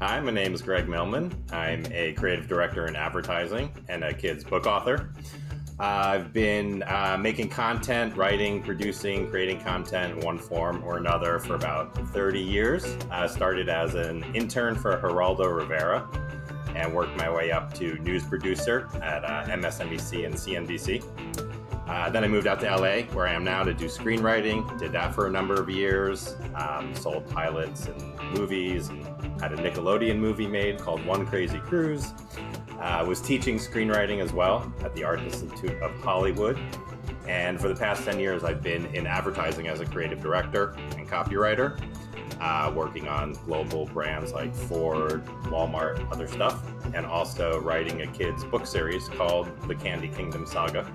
Hi, my name is Gregg MIllman. I'm a creative director in advertising and a kid's book author. I've been making content, writing, producing, creating content in one form or another for about 30 years. I started as an intern for Geraldo Rivera and worked my way up to news producer at MSNBC and CNBC. Then I moved out to LA, where I am now, to do screenwriting. Did that for a number of years. Sold pilots and movies, and had a Nickelodeon movie made called One Crazy Cruise. Was teaching screenwriting as well at the Art Institute of Hollywood. And for the past 10 years, I've been in advertising as a creative director and copywriter, working on global brands like Ford, Walmart, other stuff, and also writing a kid's book series called the Kandy Kingdom Saga,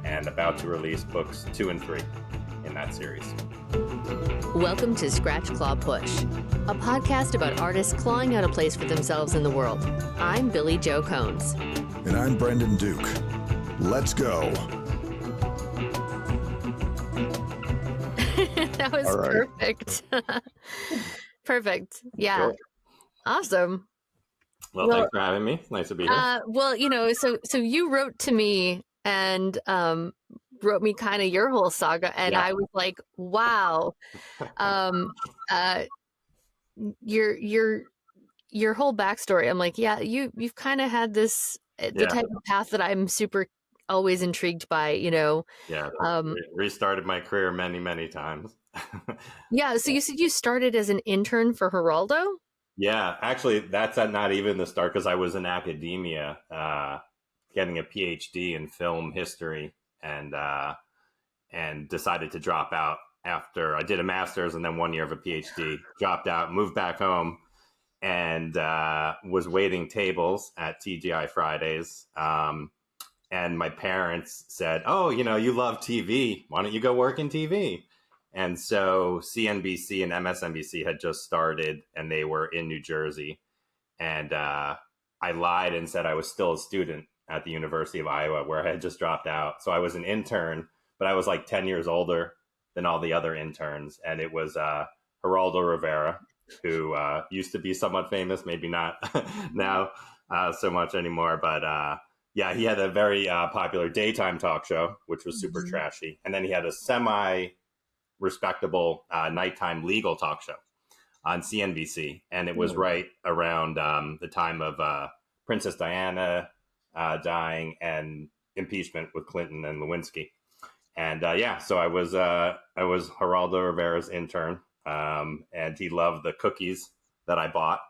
and about to release books 2 and 3 in that series. Welcome to Scratch, Claw, Push, a podcast about artists clawing out a place for themselves in the world. I'm Billy Joe Cones. And I'm Brendan Duke. Let's go. That was perfect. Perfect. Yeah. Sure. Awesome. Well, thanks for having me. Nice to be here. So you wrote to me and wrote me kind of your whole saga, and I was like, wow. Your whole backstory. I'm like, yeah, you've kind of had this the type of path that I'm super always intrigued by, restarted my career many times. Yeah, so you said you started as an intern for Geraldo? Yeah, actually that's not even the start, because I was in academia getting a PhD in film history, and decided to drop out after I did a master's and then 1 year of a PhD. Dropped out, moved back home, and was waiting tables at TGI Fridays. And my parents said, "Oh, you love TV. Why don't you go work in TV?" And so CNBC and MSNBC had just started, and they were in New Jersey. And I lied and said I was still a student at the University of Iowa, where I had just dropped out. So I was an intern, but I was like 10 years older than all the other interns. And it was Geraldo Rivera, who used to be somewhat famous, maybe not now so much anymore. But he had a very popular daytime talk show, which was super trashy. And then he had a semi-respectable nighttime legal talk show on CNBC. And it was right around the time of Princess Diana dying and impeachment with Clinton and Lewinsky. And so I was Geraldo Rivera's intern, and he loved the cookies that I bought,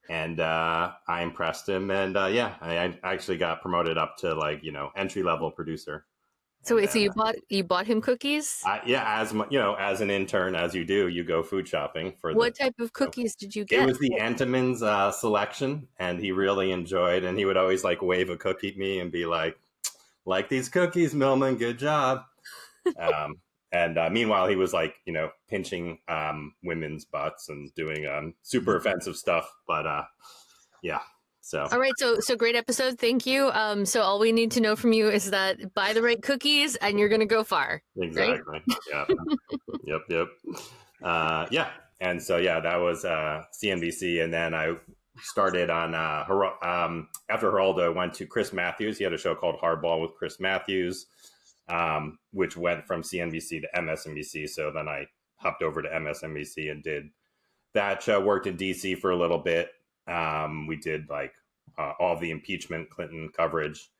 and I impressed him, and I actually got promoted up to entry level producer. So wait, so you bought him cookies? As an intern, as you do, you go food shopping for. What type of cookies did you get? It was the Entenmann's selection, and he really enjoyed. And he would always wave a cookie at me and be like these cookies, Millman, good job. And meanwhile, he was pinching women's butts and doing super offensive stuff. But So. All right. So great episode. Thank you. So all we need to know from you is that buy the right cookies and you're going to go far. Exactly. Right? Yeah. Yep. And so, that was CNBC. And then I started on after Geraldo, I went to Chris Matthews. He had a show called Hardball with Chris Matthews, which went from CNBC to MSNBC. So then I hopped over to MSNBC and did that show, worked in DC for a little bit. We did all the impeachment Clinton coverage,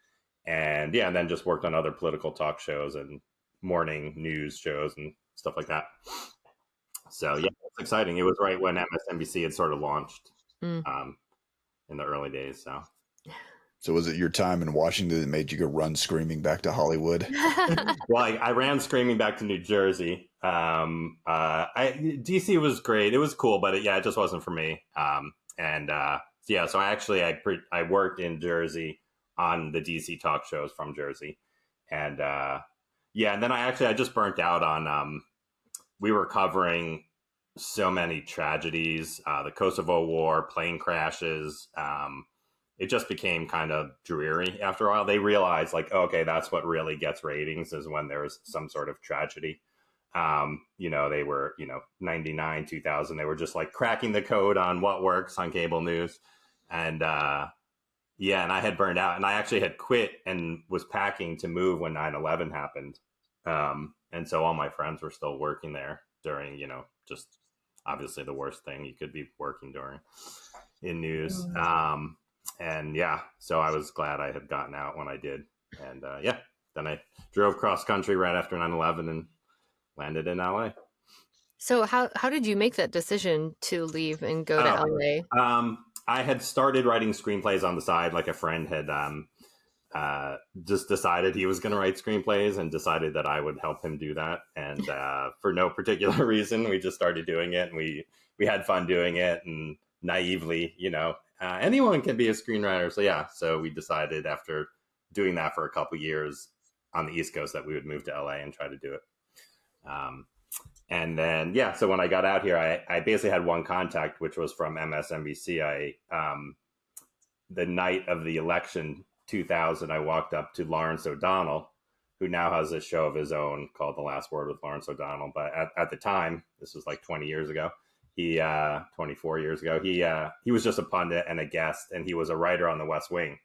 and then just worked on other political talk shows and morning news shows and stuff like that. So it's exciting. It was right when MSNBC had sort of launched in the early days. So was it your time in Washington that made you go run screaming back to Hollywood? Well, I ran screaming back to New Jersey. DC was great. It was cool, but it just wasn't for me. So I worked in Jersey on the DC talk shows from Jersey. And then I just burnt out on, we were covering so many tragedies, the Kosovo War, plane crashes. It just became kind of dreary after a while. They realized okay, that's what really gets ratings, is when there's some sort of tragedy. They were, 99, 2000. They were just like cracking the code on what works on cable news. And and I had burned out, and I actually had quit and was packing to move when 9/11 happened. And so all my friends were still working there during, just obviously the worst thing you could be working during in news. So I was glad I had gotten out when I did. And then I drove cross country right after 9/11 and landed in LA. So how did you make that decision to leave and go to LA? I had started writing screenplays on the side. Like a friend had just decided he was going to write screenplays and decided that I would help him do that. And for no particular reason, we just started doing it, and we had fun doing it. And naively, anyone can be a screenwriter. So we decided after doing that for a couple years on the East Coast that we would move to LA and try to do it. And then, so when I got out here, I basically had one contact, which was from MSNBC. The night of the election, 2000, I walked up to Lawrence O'Donnell, who now has a show of his own called The Last Word with Lawrence O'Donnell. But at the time, this was like 20 years ago, 24 years ago, he was just a pundit and a guest, and he was a writer on The West Wing.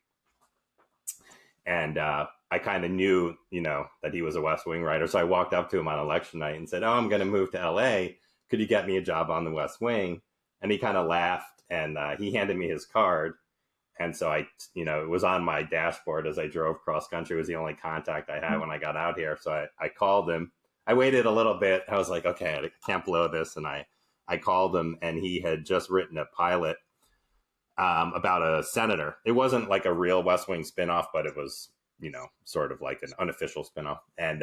And I kind of knew, that he was a West Wing writer. So I walked up to him on election night and said, I'm going to move to LA. Could you get me a job on The West Wing? And he kind of laughed, and he handed me his card. And so it was on my dashboard as I drove cross country. It was the only contact I had when I got out here. So I called him. I waited a little bit. I was like, okay, I can't blow this. And I called him, and he had just written a pilot about a senator. It wasn't like a real West Wing spinoff, but it was, sort of like an unofficial spinoff. And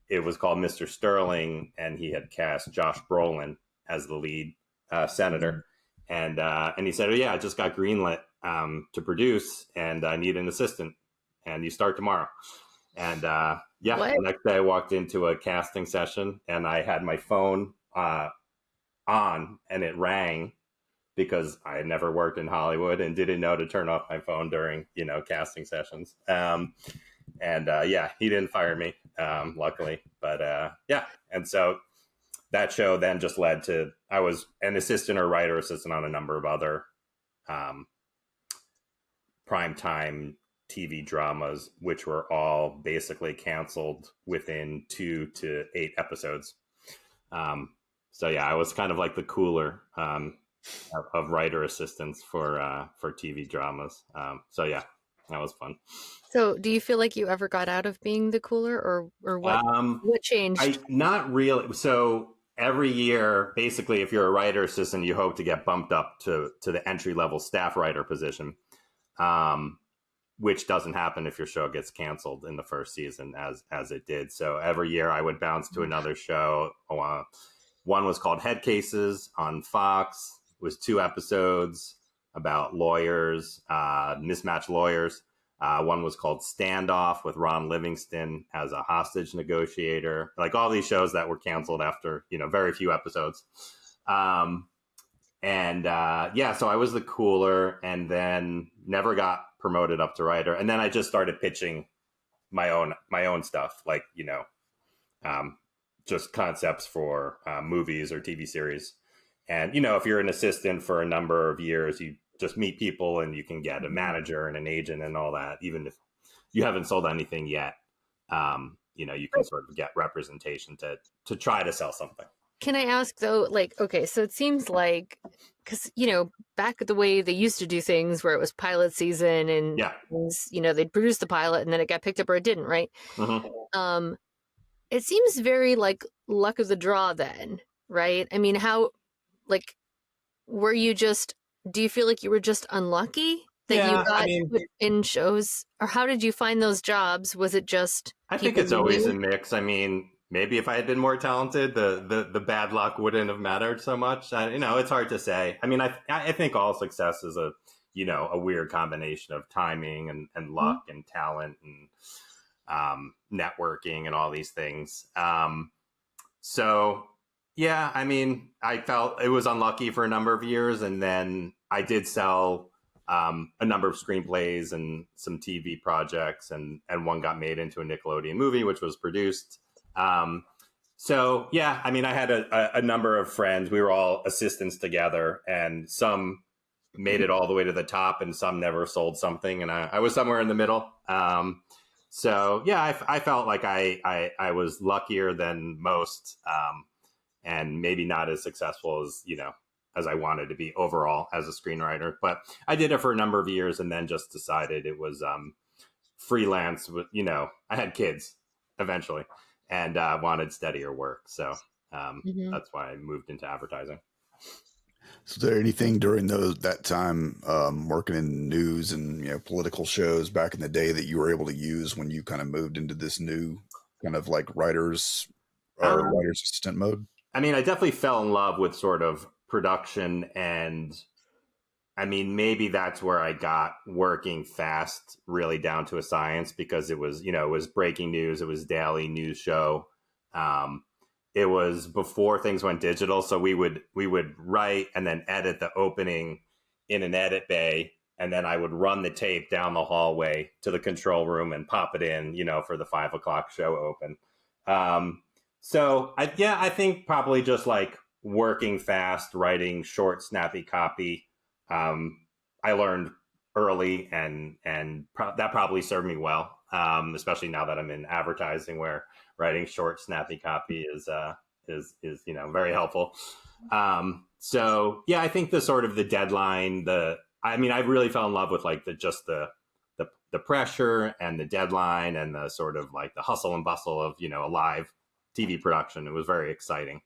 it was called Mr. Sterling, and he had cast Josh Brolin as the lead senator. And he said, I just got greenlit to produce, and I need an assistant, and you start tomorrow. And the next day I walked into a casting session, and I had my phone on, and it rang, because I had never worked in Hollywood and didn't know to turn off my phone during, casting sessions. He didn't fire me, luckily. But and so that show then just led to, I was an assistant or writer assistant on a number of other primetime TV dramas, which were all basically canceled within 2 to 8 episodes. I was kind of like the cooler of writer assistants for TV dramas. That was fun. So do you feel like you ever got out of being the cooler, or what? What changed? Not really. So every year, basically, if you're a writer assistant, you hope to get bumped up to the entry level staff writer position, which doesn't happen if your show gets canceled in the first season, as it did. So every year I would bounce to another show. One was called Head Cases on Fox. It was 2 episodes about lawyers, mismatched lawyers. One was called Standoff with Ron Livingston as a hostage negotiator. Like all these shows that were canceled after, very few episodes. So I was the cooler, and then never got promoted up to writer. And then I just started pitching my own stuff, like, just concepts for movies or TV series. And, if you're an assistant for a number of years, you just meet people and you can get a manager and an agent and all that. Even if you haven't sold anything yet, you can sort of get representation to try to sell something. Can I ask though, okay, so it seems like, because, back the way they used to do things where it was pilot season and, they'd produce the pilot and then it got picked up or it didn't, right? Mm-hmm. It seems very like luck of the draw then, right? I mean, how, were you just, do you feel like you were just unlucky that you got put in shows? Or how did you find those jobs? Was it just... I think it's always a mix. I mean, maybe if I had been more talented, the bad luck wouldn't have mattered so much. It's hard to say. I mean, I think all success is a weird combination of timing and luck and talent and networking and all these things. I mean, I felt it was unlucky for a number of years, and then I did sell a number of screenplays and some TV projects, and one got made into a Nickelodeon movie, which was produced. So, yeah, I mean, I had a number of friends. We were all assistants together, and some made it all the way to the top, and some never sold something. And I was somewhere in the middle. So, yeah, I felt like I was luckier than most, and maybe not as successful as, as I wanted to be overall as a screenwriter. But I did it for a number of years and then just decided it was freelance. I had kids eventually and wanted steadier work. So that's why I moved into advertising. So, is there anything during that time working in news and political shows back in the day that you were able to use when you kind of moved into this new kind of like writer's assistant mode? I mean, I definitely fell in love with sort of production, and I mean, maybe that's where I got working fast really down to a science, because it was, it was breaking news. It was daily news show. It was before things went digital. So we would write and then edit the opening in an edit bay. And then I would run the tape down the hallway to the control room and pop it in, for the 5 o'clock show open. So I think probably just like working fast, writing short, snappy copy. I learned early, and that probably served me well, especially now that I'm in advertising, where writing short, snappy copy is very helpful. So yeah, I think the sort of the deadline, I really fell in love with like the pressure and the deadline and the sort of like the hustle and bustle of a live TV production. It was very exciting.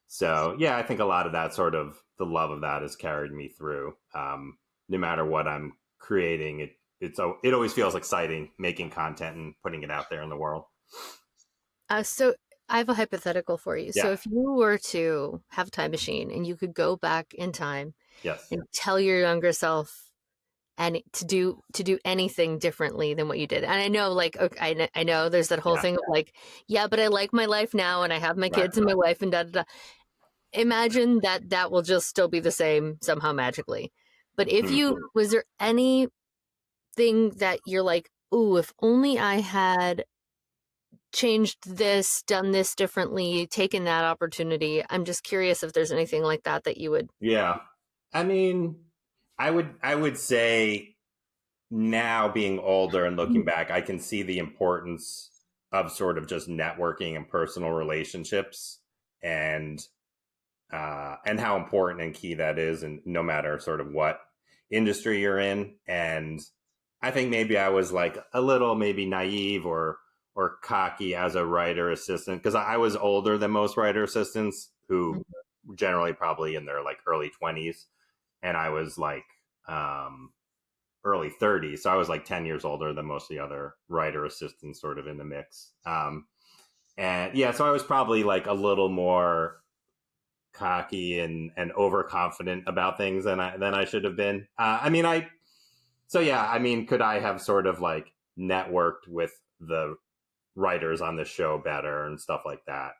So yeah, I think a lot of that sort of the love of that has carried me through. No matter what I'm creating, it always feels exciting making content and putting it out there in the world. So I have a hypothetical for you. Yeah. So if you were to have a time machine and you could go back in time, yes, and tell your younger self and to do anything differently than what you did. And I know, like, okay, I know there's that whole thing of like, yeah, but I like my life now and I have my kids and my wife and da da da. Imagine that will just still be the same somehow magically. But if was there anything that you're like, ooh, if only I had changed this, done this differently, taken that opportunity? I'm just curious if there's anything like that you would. Yeah. I mean, I would say now, being older and looking back, I can see the importance of sort of just networking and personal relationships, and how important and key that is, and no matter sort of what industry you're in. And I think maybe I was like a little maybe naive or cocky as a writer assistant, because I was older than most writer assistants, who generally probably in their like early 20s, and I was like early 30s. So I was like 10 years older than most of the other writer assistants sort of in the mix. And yeah, so I was probably like a little more cocky and overconfident about things than I should have been. Could I have sort of like networked with the writers on the show better and stuff like that?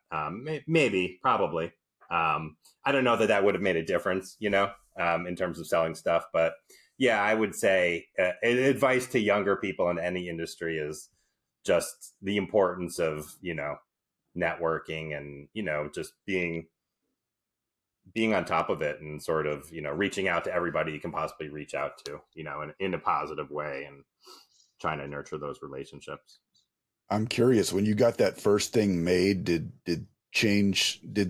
Maybe, probably. I don't know that would have made a difference, in terms of selling stuff. But yeah, I would say advice to younger people in any industry is just the importance of, networking and, just being on top of it, and sort of, reaching out to everybody you can possibly reach out to, in a positive way, and trying to nurture those relationships. I'm curious, when you got that first thing made, did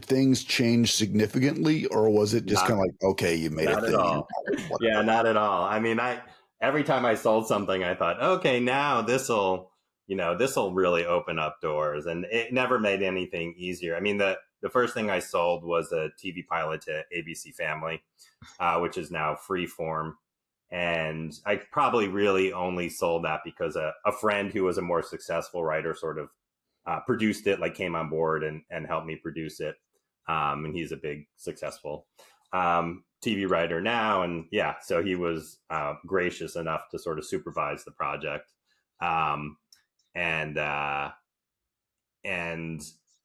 things change significantly, or was it just kind of like, okay, you made a thing? Not at all. Yeah, not at all. I mean, every time I sold something, I thought, okay, now this'll really open up doors, and it never made anything easier. I mean, the first thing I sold was a TV pilot to ABC Family, which is now Freeform. And I probably really only sold that because a friend who was a more successful writer sort of produced it, like came on board and helped me produce it. And he's a big successful TV writer now. And yeah, so he was gracious enough to sort of supervise the project. And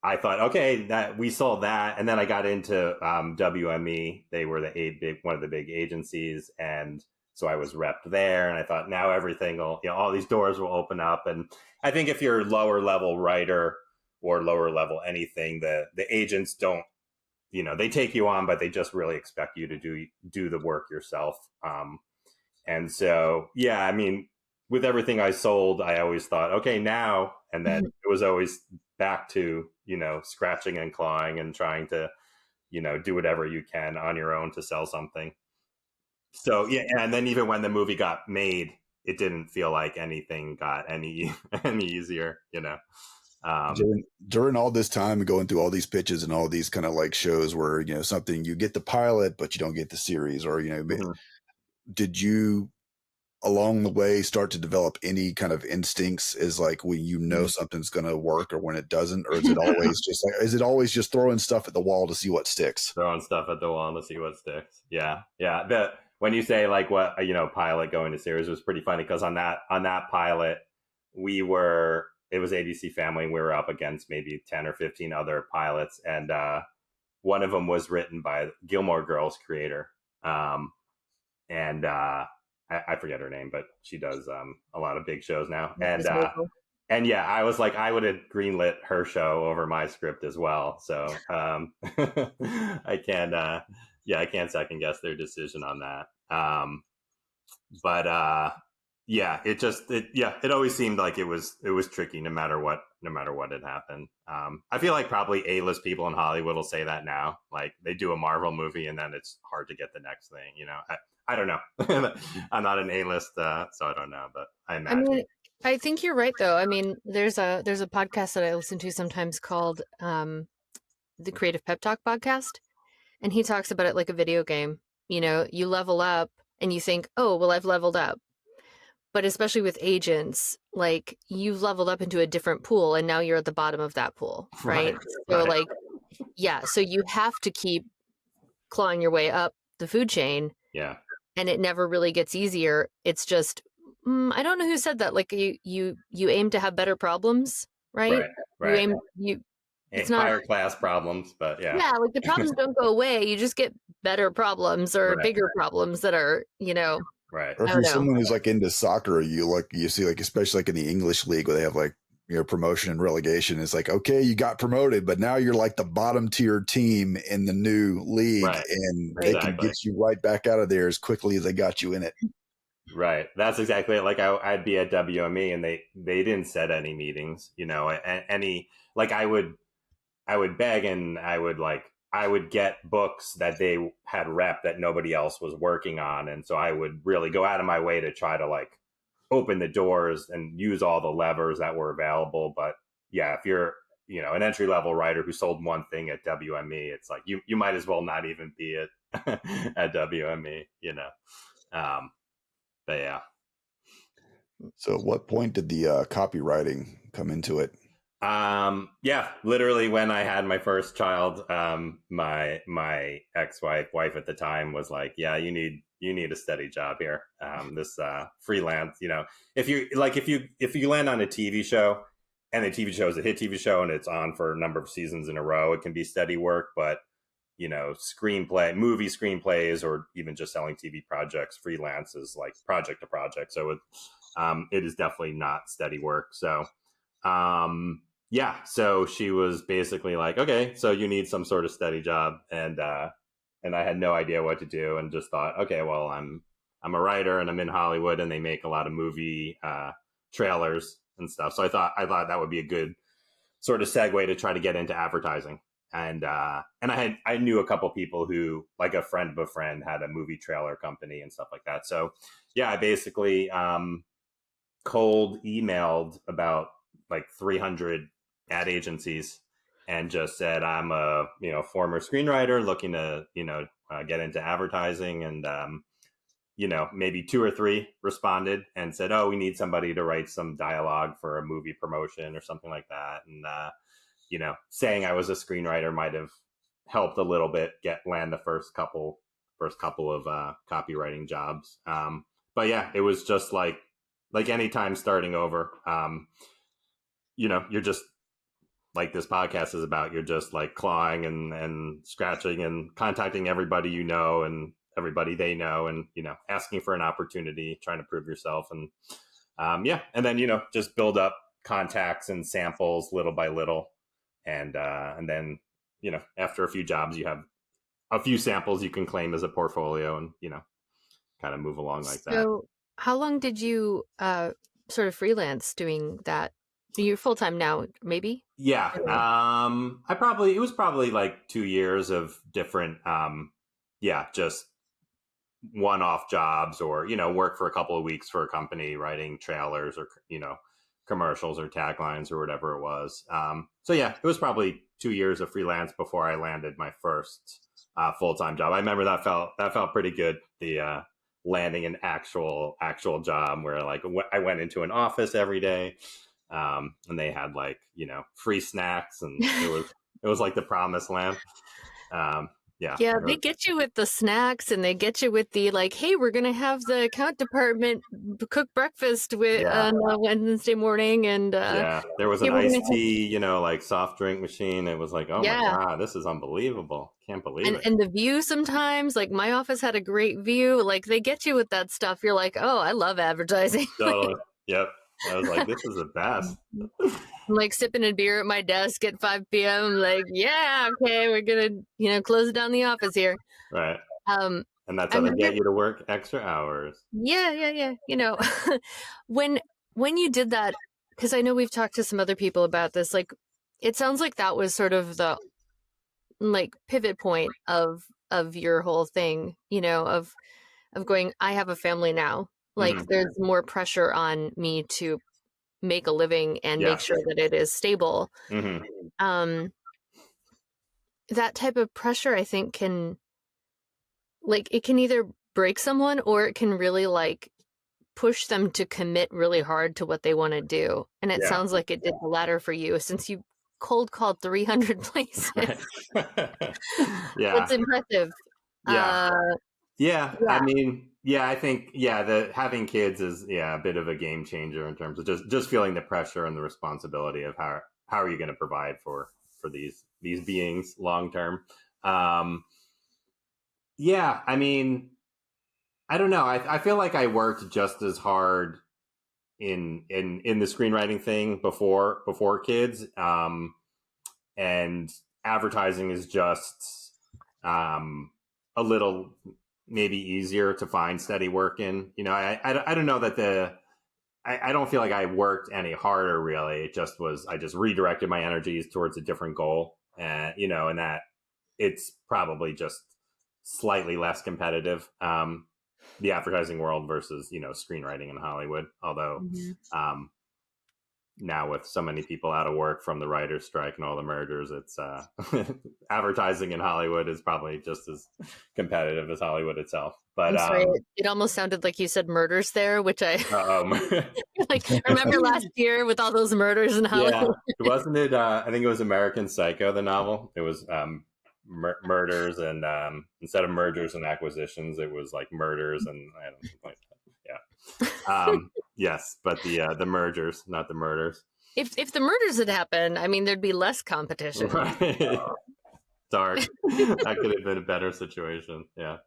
I thought, okay, that we sold that. And then I got into WME. They were one of the big agencies. And so I was repped there, and I thought, now everything will, all these doors will open up. And I think if you're a lower level writer or lower level anything, the agents don't, they take you on, but they just really expect you to do the work yourself. And so, yeah, I mean, with everything I sold, I always thought, okay, now, and then it was always back to, scratching and clawing and trying to, do whatever you can on your own to sell something. So, yeah. And then even when the movie got made, it didn't feel like anything got any easier, During all this time going through all these pitches and all these kind of like shows where, something, you get the pilot, but you don't get the series, or, did you along the way start to develop any kind of instincts as like when something's going to work or when it doesn't, or is it always just throwing stuff at the wall to see what sticks? Throwing stuff at the wall to see what sticks. Yeah. When you say like what, pilot going to series, was pretty funny because on that pilot, it was ABC Family, and we were up against maybe 10 or 15 other pilots. And one of them was written by Gilmore Girls creator. I forget her name, but she does a lot of big shows now. And yeah, I was like, I would have greenlit her show over my script as well. So I can't second guess their decision on that. It always seemed like it was tricky no matter what had happened. I feel like probably A-list people in Hollywood will say that now. Like they do a Marvel movie and then it's hard to get the next thing, I don't know. I'm not an A-list, so I don't know, but I imagine. I think you're right, though. I mean, there's a podcast that I listen to sometimes called the Creative Pep Talk podcast, and he talks about it like a video game. You level up and you think, oh, well, I've leveled up. But especially with agents, like you've leveled up into a different pool and now you're at the bottom of that pool, right? So like, yeah, so you have to keep clawing your way up the food chain. Yeah. And it never really gets easier. It's just, I don't know who said that. Like you aim to have better problems, right? Right. It's higher not class problems, but yeah. Yeah, like the problems don't go away. You just get better problems or bigger problems that are, Right. Or if you're someone who's like into soccer, you see like, especially like in the English league where they have like, promotion and relegation. It's like, okay, you got promoted, but now you're like the bottom tier team in the new league, and they can get you right back out of there as quickly as they got you in it. Right. That's exactly it. Like I'd be at WME and they didn't set any meetings, I would beg and I would get books that they had rep that nobody else was working on. And so I would really go out of my way to try to like open the doors and use all the levers that were available. But yeah, if you're, an entry level writer who sold one thing at WME, it's like, you might as well not even be at WME, but yeah. So at what point did the copywriting come into it? Literally when I had my first child, my wife at the time was like, yeah, you need a steady job here. This freelance, if you land on a TV show and the TV show is a hit TV show and it's on for a number of seasons in a row, it can be steady work, but movie screenplays, or even just selling TV projects, freelance is like project to project. So it is definitely not steady work. So, so she was basically like, okay, so you need some sort of steady job. And I had no idea what to do and just thought, okay, well, I'm a writer and I'm in Hollywood and they make a lot of movie trailers and stuff. So I thought that would be a good sort of segue to try to get into advertising. And I knew a couple people who, like a friend of a friend, had a movie trailer company and stuff like that. So yeah, I basically cold emailed about like 300 ad agencies and just said, I'm a former screenwriter looking to get into advertising, and maybe 2 or 3 responded and said, oh, we need somebody to write some dialogue for a movie promotion or something like that. And saying I was a screenwriter might have helped a little bit land the first couple of copywriting jobs. But yeah, it was just like any time starting over. You're just, like this podcast is about, you're just like clawing and scratching and contacting everybody and everybody they know, and asking for an opportunity, trying to prove yourself, and and then just build up contacts and samples little by little. and then, after a few jobs, you have a few samples you can claim as a portfolio, and kind of move along like that. So how long did you sort of freelance doing that? You're full-time now, maybe? Yeah. It was probably like 2 years of different, just one-off jobs, or, work for a couple of weeks for a company writing trailers, or, commercials or taglines or whatever it was. So yeah, it was probably 2 years of freelance before I landed my first full-time job. I remember that felt pretty good. The landing an actual job where like I went into an office every day, and they had like free snacks, and it was like the promised land. Yeah, they get you with the snacks, and they get you with the like, hey, we're gonna have the account department cook breakfast on Wednesday morning, and there was an iced tea, like soft drink machine. It was like, oh my God, this is unbelievable. Can't believe it. And the view sometimes, like my office had a great view. Like they get you with that stuff. You're like, oh, I love advertising. Totally. Yep. I was like, this is the best. I'm like sipping a beer at my desk at 5 p.m. I'm like, yeah, okay, we're gonna, close down the office here. Right. And that's how they get you to work extra hours. Yeah. When you did that, because I know we've talked to some other people about this, like it sounds like that was sort of the like pivot point of your whole thing, of going, I have a family now. Like there's more pressure on me to make a living and make sure that it is stable. That type of pressure, I think, can either break someone, or it can really like push them to commit really hard to what they want to do. And it sounds like it did the latter for you, since you cold called 300 places. It's impressive. I mean, I think, the having kids is, a bit of a game changer in terms of just feeling the pressure and the responsibility of how are you going to provide for these beings long term. I mean, I don't know. I feel like I worked just as hard in the screenwriting thing before kids. And advertising is just a little maybe easier to find steady work in. I don't know that I don't feel like I worked any harder, really. It just was, I just redirected my energies towards a different goal. And, and that it's probably just slightly less competitive, the advertising world versus, screenwriting in Hollywood. Although, now with so many people out of work from the writer's strike and all the mergers, it's advertising in Hollywood is probably just as competitive as Hollywood itself. But I'm sorry, it almost sounded like you said murders there, which I like remember last year with all those murders in Hollywood. Wasn't it? I think it was American Psycho, the novel. It was murders, and instead of mergers and acquisitions, it was like murders, and I don't know, like that. Yes, but the mergers, not the murders. If the murders had happened, I mean, there'd be less competition. Right. Dark. That could have been a better situation. Yeah.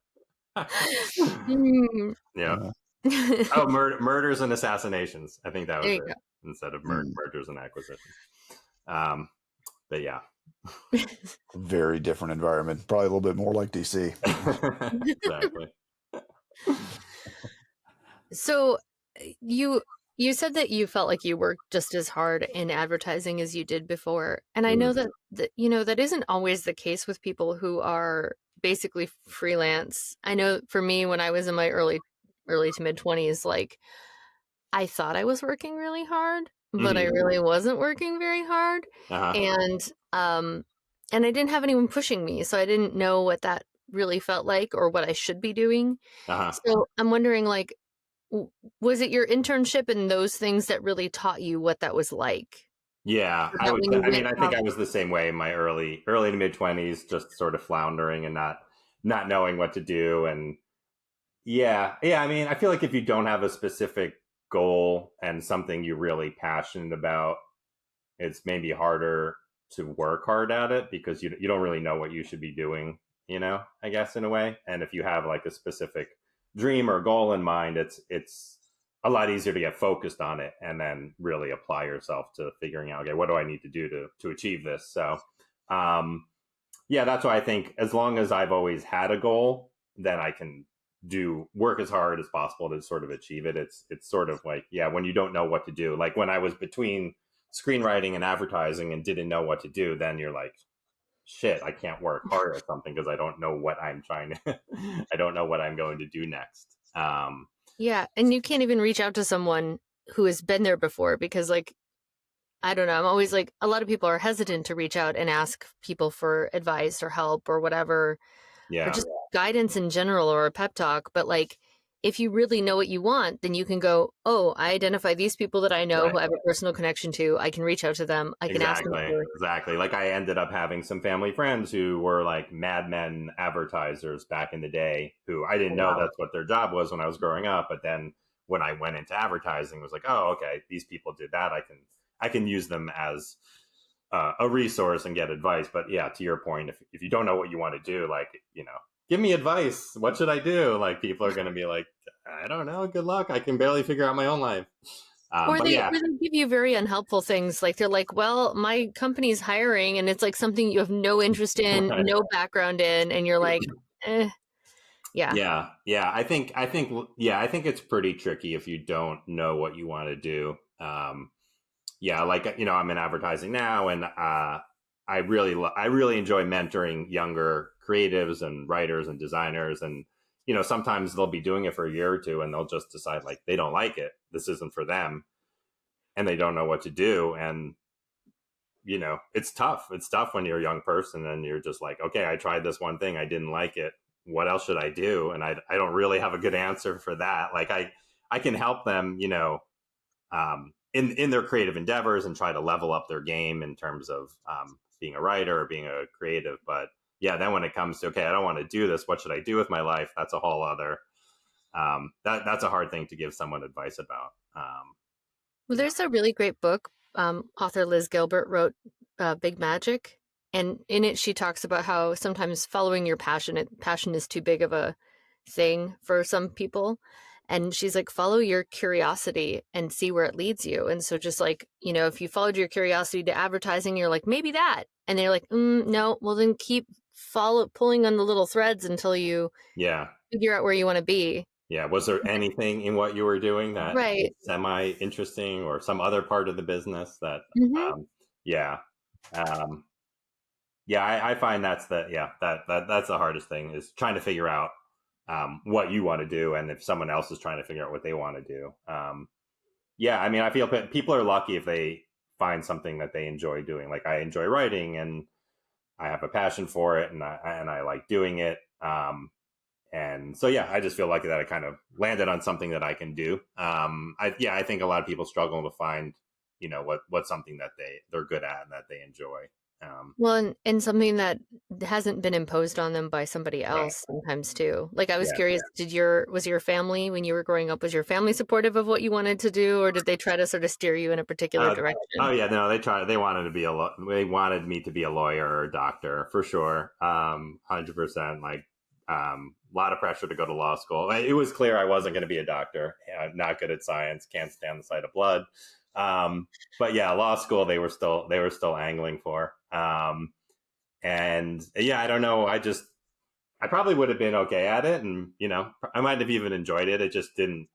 Yeah. Oh, murders and assassinations. I think that was it, instead of mergers and acquisitions. But yeah. Very different environment. Probably a little bit more like DC. Exactly. So you said that you felt like you worked just as hard in advertising as you did before. And I know that that isn't always the case with people who are basically freelance. I know for me, when I was in my early to mid 20s, like I thought I was working really hard, but I really wasn't working very hard. And I didn't have anyone pushing me, so I didn't know what that really felt like or what I should be doing. So I'm wondering, like, was it your internship and those things that really taught you what that was like? Yeah, I think I was the same way in my early to mid 20s, just sort of floundering and not knowing what to do. And I mean, I feel like if you don't have a specific goal and something you're really passionate about, it's maybe harder to work hard at it because you don't really know what you should be doing, I guess, in a way. And if you have like a specific dream or goal in mind, it's a lot easier to get focused on it and then really apply yourself to figuring out, okay, what do I need to do to achieve this? So, yeah, that's why I think as long as I've always had a goal, then I can work as hard as possible to sort of achieve it. It's sort of like, yeah, when you don't know what to do, like when I was between screenwriting and advertising and didn't know what to do, then you're like, shit, I can't work hard at something because I don't know what I'm trying to, I don't know what I'm going to do next. Yeah. And you can't even reach out to someone who has been there before because, like, I don't know. I'm always like, a lot of people are hesitant to reach out and ask people for advice or help or whatever, or just guidance in general or a pep talk. But like, if you really know what you want, then you can go, oh, I identify these people that I know who I have a personal connection to. I can reach out to them. I can ask them. Exactly. Like I ended up having some family friends who were like Mad Men advertisers back in the day who I didn't know that's what their job was when I was growing up. But then when I went into advertising, it was like, oh, okay, these people did that. I can use them as a resource and get advice. But yeah, to your point, if you don't know what you want to do, like, you know, give me advice. What should I do? Like people are going to be like, I don't know. Good luck. I can barely figure out my own life. Or they give you very unhelpful things. Like they're like, well, my company's hiring and it's like something you have no interest in, no background in. And you're like, eh. Yeah. Yeah. I think it's pretty tricky if you don't know what you want to do. Yeah. Like, you know, I'm in advertising now and I really enjoy mentoring younger creatives and writers and designers. And, you know, sometimes they'll be doing it for a year or two and they'll just decide like they don't like it. This isn't for them. And they don't know what to do. And, you know, it's tough. It's tough when you're a young person and you're just like, okay, I tried this one thing. I didn't like it. What else should I do? And I don't really have a good answer for that. Like I can help them, you know, in their creative endeavors and try to level up their game in terms of being a writer or being a creative. But yeah, then when it comes to, okay, I don't want to do this. What should I do with my life? That's a whole other, that's a hard thing to give someone advice about. Well, there's a really great book. Author Liz Gilbert wrote Big Magic. And in it, she talks about how sometimes following your passion is too big of a thing for some people. And she's like, follow your curiosity and see where it leads you. And so just like, you know, if you followed your curiosity to advertising, you're like, maybe that. And they're like, no, well then keep pulling on the little threads until you figure out where you want to be. Yeah. Was there anything in what you were doing that was semi-interesting or some other part of the business that, I find that's that's the hardest thing is trying to figure out what you want to do. And if someone else is trying to figure out what they want to do. I mean, I feel people are lucky if they find something that they enjoy doing. Like I enjoy writing and I have a passion for it and I like doing it. And so, I just feel lucky that I kind of landed on something that I can do. I think a lot of people struggle to find, you know, what's something that they're good at and that they enjoy. Well, and something that hasn't been imposed on them by somebody else sometimes too. Like I was curious, was your family when you were growing up, was your family supportive of what you wanted to do, or did they try to sort of steer you in a particular direction? Oh yeah, no, they wanted me to be a lawyer or a doctor for sure. 100%. Like a lot of pressure to go to law school. It was clear I wasn't going to be a doctor. Not good at science, can't stand the sight of blood. But law school they were still angling for. And I don't know. I probably would have been okay at it, and you know, I might have even enjoyed it. It just didn't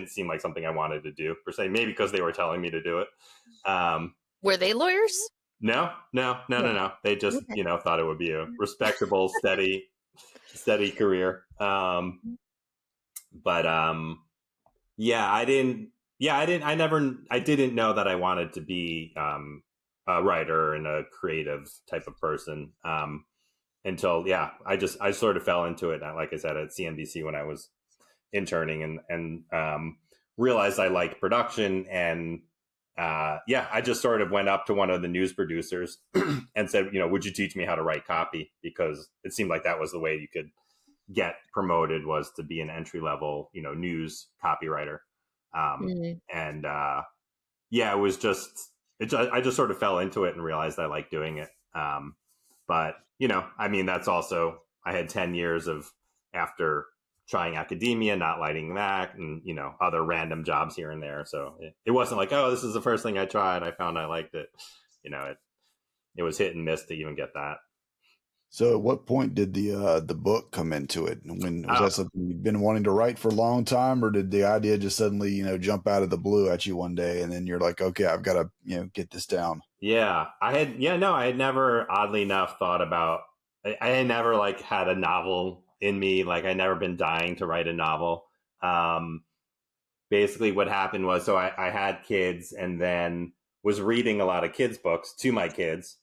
seem like something I wanted to do per se. Maybe because they were telling me to do it. Were they lawyers? No. They just you know thought it would be a respectable, steady career. I didn't know that I wanted to be a writer and a creative type of person until I sort of fell into it. Like I said, at CNBC when I was interning and realized I liked production and I just sort of went up to one of the news producers and said, you know, would you teach me how to write copy? Because it seemed like that was the way you could get promoted, was to be an entry level, you know, news copywriter. And it was I just sort of fell into it and realized I liked doing it. But you know, I mean, that's also, I had 10 years of after trying academia, not liking that, and, other random jobs here and there. So it wasn't like, oh, this is the first thing I tried. I found I liked it. It was hit and miss to even get that. So at what point did the book come into it? When was that something you'd been wanting to write for a long time, or did the idea just suddenly, jump out of the blue at you one day and then you're like, okay, I've got to, get this down? Yeah, I had never, oddly enough, thought about, I had never like had a novel in me. Like I'd never been dying to write a novel. Basically what happened was, so I had kids and then was reading a lot of kids' books to my kids.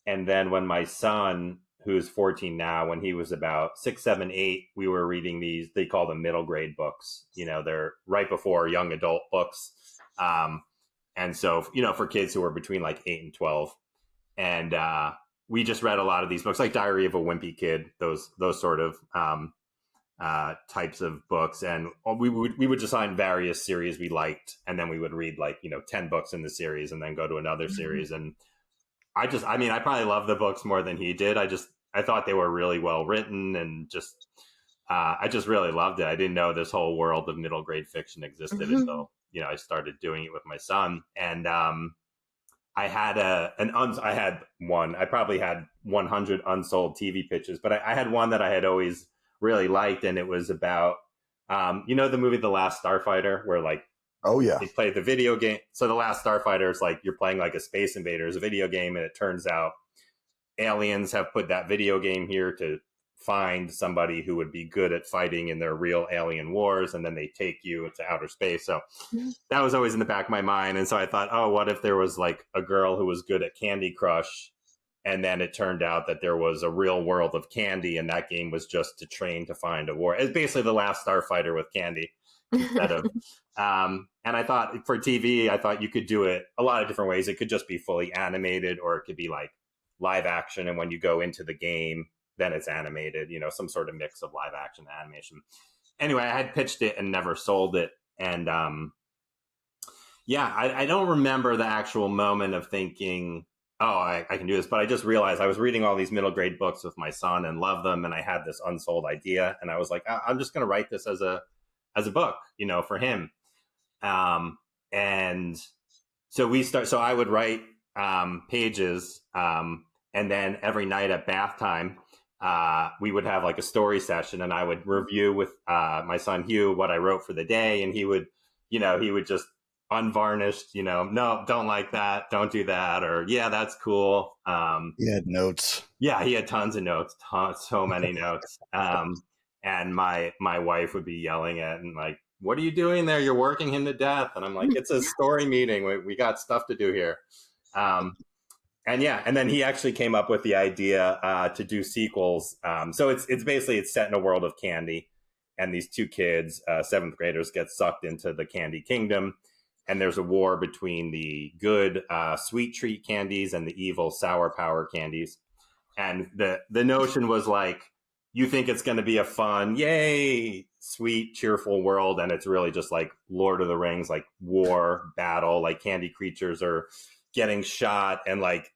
And then when my son, who's 14 now, when he was about 6, 7, 8, we were reading these, they call them middle grade books. They're right before young adult books. And so, for kids who are between like 8 and 12. And we just read a lot of these books, like Diary of a Wimpy Kid, those sort of types of books. And we would just find various series we liked. And then we would read like, 10 books in the series and then go to another series. And I probably loved the books more than he did. I thought they were really well written and just, I just really loved it. I didn't know this whole world of middle grade fiction existed until, I started doing it with my son. And I had I probably had 100 unsold TV pitches, but I had one that I had always really liked. And it was about, the movie The Last Starfighter, where like, oh yeah, they play the video game. So The Last Starfighter is like you're playing like a Space Invaders, a video game, and it turns out aliens have put that video game here to find somebody who would be good at fighting in their real alien wars, and then they take you to outer space. So that was always in the back of my mind. And so I thought, oh, what if there was like a girl who was good at Candy Crush, and then it turned out that there was a real world of Candy, and that game was just to train to find a war. It's basically The Last Starfighter with Candy instead of and I thought for TV, I thought you could do it a lot of different ways. It could just be fully animated, or it could be like live action, and when you go into the game, then it's animated, some sort of mix of live action and animation. Anyway, I had pitched it and never sold it. And I don't remember the actual moment of thinking, oh, I can do this, but I just realized I was reading all these middle grade books with my son and loved them, and I had this unsold idea, and I was like, I'm just going to write this as a book, for him. And so I would write pages, and then every night at bath time, we would have like a story session, and I would review with my son Hugh what I wrote for the day, and he would just unvarnished, no, don't like that, don't do that, or yeah, that's cool. He had notes. Yeah, he had tons of notes, so many notes. And my wife would be yelling at and like, what are you doing there? You're working him to death. And I'm like, it's a story meeting. We got stuff to do here. And then he actually came up with the idea to do sequels. So it's basically, it's set in a world of candy, and these two kids, 7th graders, get sucked into the Kandy Kingdom. And there's a war between the good sweet treat candies and the evil sour power candies. And the notion was like, you think it's going to be a fun, yay, sweet, cheerful world. And it's really just like Lord of the Rings, like war, battle, like candy creatures are getting shot, and like,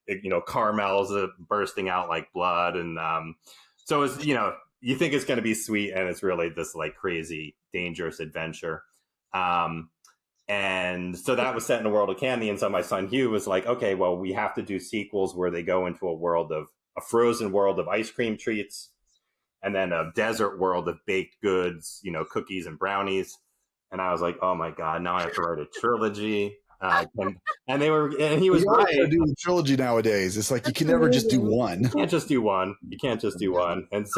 caramels bursting out like blood. And so it's, you think it's going to be sweet, and it's really this like crazy, dangerous adventure. And so that was set in a world of candy. And so my son Hugh was like, okay, well, we have to do sequels where they go into a frozen world of ice cream treats, and then a desert world of baked goods, cookies and brownies. And I was like, oh my God, now I have to write a trilogy. And he was right. Do a trilogy nowadays. It's like, you can never just do one. You can't just do one. And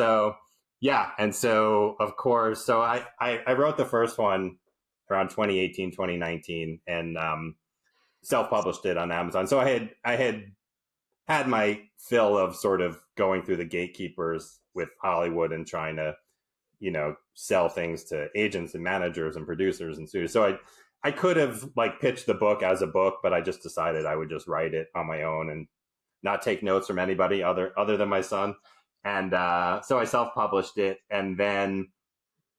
so, of course, so I wrote the first one around 2018, 2019, and self-published it on Amazon. So I had my fill of sort of going through the gatekeepers with Hollywood and trying to, sell things to agents and managers and producers and studios. So I could have like pitched the book as a book, but I just decided I would just write it on my own and not take notes from anybody other than my son. And so I self-published it, and then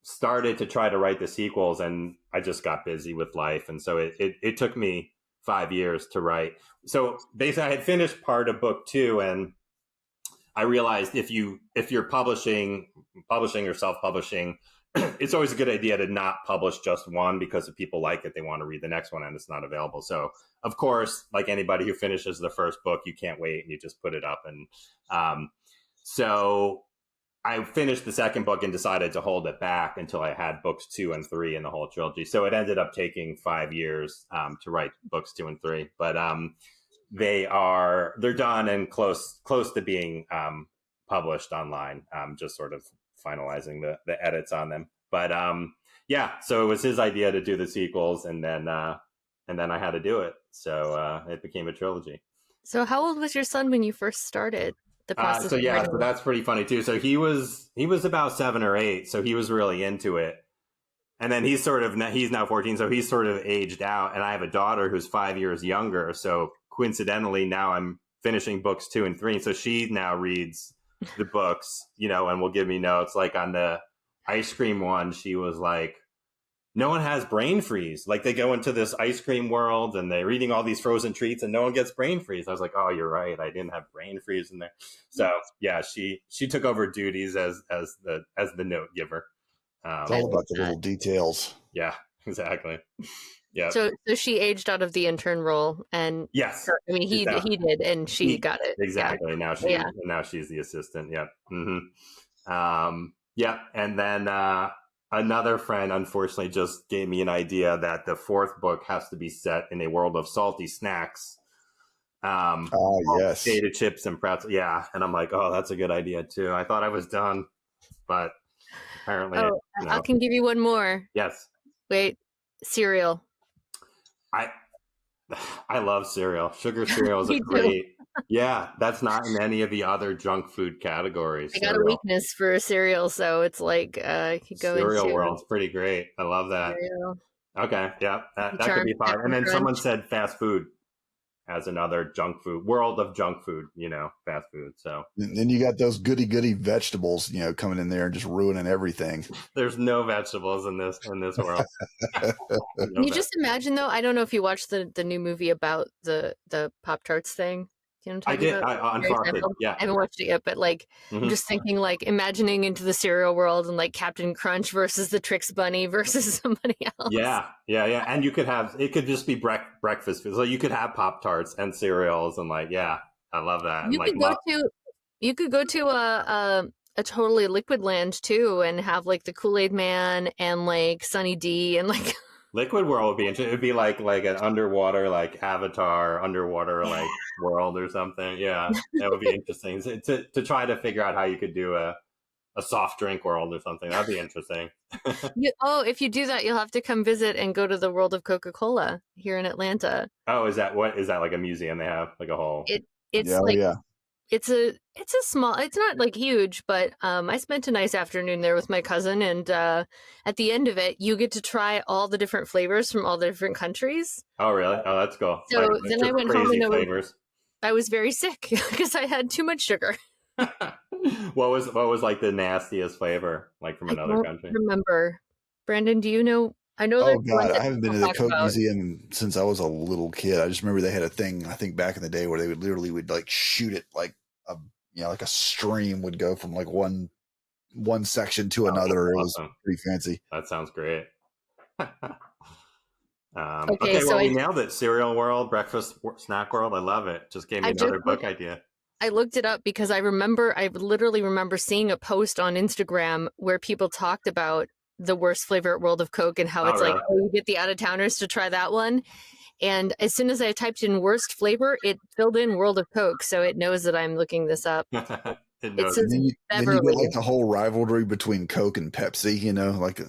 started to try to write the sequels, and I just got busy with life. And so it took me 5 years to write. So basically I had finished part of book 2, and I realized if you're publishing or self-publishing, it's always a good idea to not publish just one, because if people like it, they want to read the next one and it's not available. So of course, like anybody who finishes the first book, you can't wait and you just put it up. And so I finished the second book and decided to hold it back until I had books 2 and 3 in the whole trilogy. So it ended up taking 5 years to write books 2 and 3. But they're done and close to being published online. Just sort of finalizing the edits on them. But so it was his idea to do the sequels, and then I had to do it. So it became a trilogy. So how old was your son when you first stared the process? So that's pretty funny too. So he was about 7 or 8, so he was really into it. And then he's now 14, so he's sort of aged out. And I have a daughter who's 5 years younger. So coincidentally, now I'm finishing books 2 and 3. So she now reads the books, and will give me notes. Like on the ice cream one, she was like, no one has brain freeze. Like they go into this ice cream world and they're eating all these frozen treats and no one gets brain freeze. I was like, oh, you're right. I didn't have brain freeze in there. So yeah, she took over duties as the note giver. It's all about the little details. Yeah, exactly. Yeah. So she aged out of the intern role, and yes, I mean he did, and she got it exactly. Yeah. Now she's the assistant. Yeah. Mm-hmm. Yeah, and then another friend unfortunately just gave me an idea that the 4th book has to be set in a world of salty snacks. Yes, potato chips and pretzels. Yeah, and I'm like, oh, that's a good idea too. I thought I was done, but apparently, I can give you one more. Yes. Wait, cereal. I love cereal. Sugar cereals are great. Yeah, that's not in any of the other junk food categories. I got a weakness for cereal, so it's like you go cereal into world's pretty great. I love that. Cereal. Okay, yeah, that could be fun. And then someone said fast food as another junk food world of junk food, fast food. So then you got those goody vegetables, coming in there and just ruining everything. There's no vegetables in this world. Can you just imagine though? I don't know if you watched the new movie about the Pop-Tarts thing. You know what I'm talking about? I unfolded. Yeah, I haven't watched it yet, but like I'm just thinking, like imagining into the cereal world and like Captain Crunch versus the Trix Bunny versus somebody else. Yeah. And you could it could just be breakfast food. So you could have Pop-Tarts and cereals and I love that. You could go to a totally Liquid Land too and have like the Kool-Aid Man and like Sunny D and like Liquid World would be interesting. It would be like an underwater, like Avatar underwater, like world or something. Yeah, that would be interesting to try to figure out how you could do a soft drink world or something. That'd be interesting. If you do that, you'll have to come visit and go to the World of Coca-Cola here in Atlanta. Oh, is that like a museum they have, like a whole? It's a small, it's not like huge, but I spent a nice afternoon there with my cousin, and at the end of it you get to try all the different flavors from all the different countries. Oh really? Oh, that's cool. So then I went home and I was very sick because I had too much sugar. What was like the nastiest flavor, like from another country? Remember, Brandon, do you know? I know. Oh God, I haven't been to the Coke Museum since I was a little kid. I just remember they had a thing, I think back in the day, where they would like shoot it like a stream would go from like one section to another. It was pretty fancy. That sounds great. Okay, so we nailed it. Cereal world, breakfast snack world. I love it. Just gave me another book idea. I looked it up because I literally remember seeing a post on Instagram where people talked about the worst flavor at World of Coke and how it's like, you get the out-of-towners to try that one. And as soon as I typed in worst flavor, it filled in World of Coke, so it knows that I'm looking this up. Then you get like the whole rivalry between Coke and Pepsi,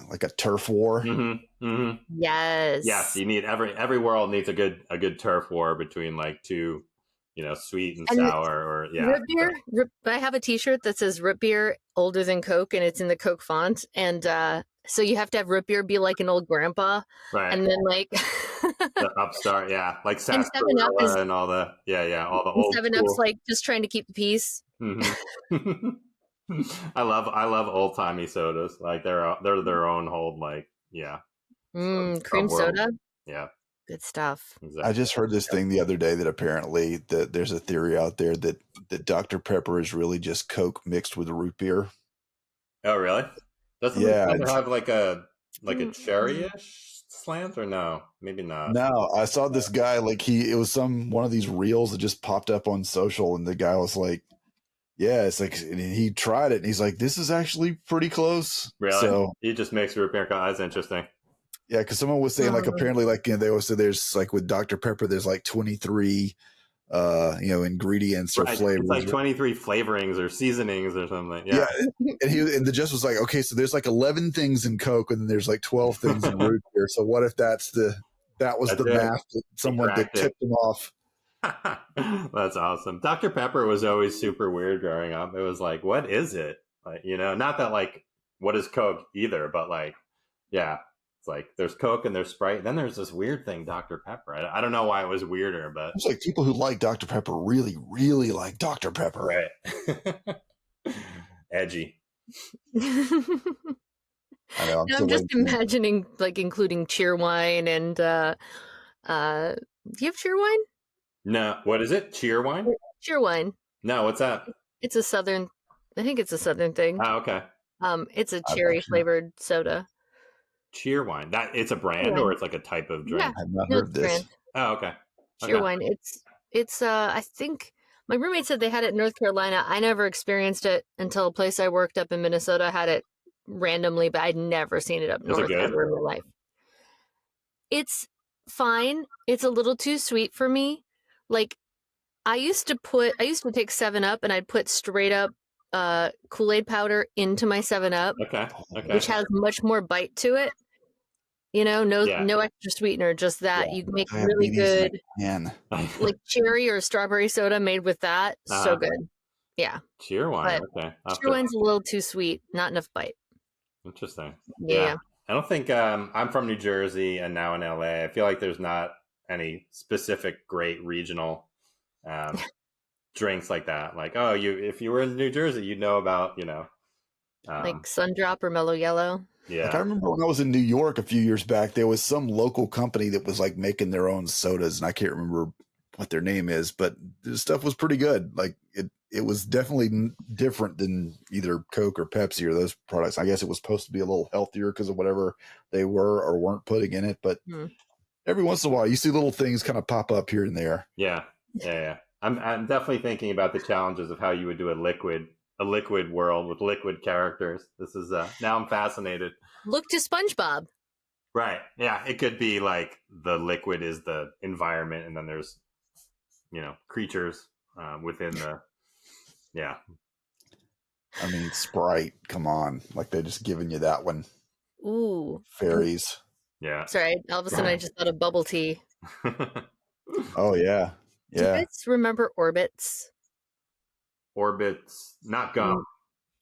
like a turf war. Mm-hmm. Mm-hmm. Yes. You need every world needs a good turf war between like two, sweet and sour Root beer. I have a T-shirt that says "Root beer older than Coke" and it's in the Coke font, and so you have to have root beer be like an old grandpa, right? And then like the upstart, like sarsaparilla and all the all the old 7-Up's like just trying to keep the peace. Mm-hmm. I love old timey sodas. Like they're their own whole cream soda. Yeah, good stuff. Exactly. I just heard this thing the other day that apparently there's a theory out there that Dr. Pepper is really just Coke mixed with root beer. Oh, really? Doesn't McClelland have like a cherry-ish slant, or no? Maybe not. No, I saw this guy like it was one of these reels that just popped up on social, and the guy was like, "Yeah, it's like," and he tried it, and he's like, "This is actually pretty close." Really? So he just makes root beer. That's interesting. Yeah, because someone was saying like apparently like they always say there's like with Dr. Pepper there's like 23 ingredients or flavors. It's like 23 flavorings or seasonings or something. Yeah. And the judge was like, okay, so there's like 11 things in Coke and then there's like 12 things in root beer. So what if that was the math that someone that tipped him off? That's awesome. Dr. Pepper was always super weird growing up. It was like, what is it? Like, not that like what is Coke either, but like, yeah. It's like there's Coke and there's Sprite. Then there's this weird thing, Dr. Pepper. I don't know why it was weirder, but it's like people who like Dr. Pepper really, really like Dr. Pepper. Right. Edgy. I know, I'm just imagining like including Cheerwine and do you have Cheerwine? No. What is it? Cheerwine? Cheerwine. No, what's that? I think it's a southern thing. Oh, okay. It's a cherry flavored soda. Cheerwine. That it's a brand or it's like a type of drink? Yeah. I've not heard this. Brand. Oh, okay. Cheerwine. It's I think my roommate said they had it in North Carolina. I never experienced it until a place I worked up in Minnesota had it randomly, but I'd never seen it up north ever in my life. It's fine. It's a little too sweet for me. Like I used to take 7-Up and I'd put straight up Kool-Aid powder into my 7-Up. Okay. Which has much more bite to it. No extra sweetener, just that. You make really good like cherry or strawberry soda made with that. So good. Yeah. Cheerwine. Okay. Cheerwine's a little too sweet, not enough bite. Interesting. Yeah. I don't think I'm from New Jersey and now in LA. I feel like there's not any specific great regional drinks like that. Like, if you were in New Jersey, you'd know about, like Sundrop or Mellow Yellow. Yeah. Like I remember when I was in New York a few years back, there was some local company that was like making their own sodas, and I can't remember what their name is, but the stuff was pretty good. Like it was definitely different than either Coke or Pepsi or those products. I guess it was supposed to be a little healthier because of whatever they were or weren't putting in it. But every once in a while, you see little things kind of pop up here and there. Yeah. I'm definitely thinking about the challenges of how you would do a liquid world with liquid characters. This is now I'm fascinated. Look to SpongeBob. Right. Yeah. It could be like the liquid is the environment, and then there's creatures within the. Yeah. I mean, Sprite. Come on, like they're just giving you that one. Ooh. Fairies. Yeah. Sorry. All of a sudden, I just thought of bubble tea. Oh yeah. Do you guys remember Orbits? Orbits, not gum.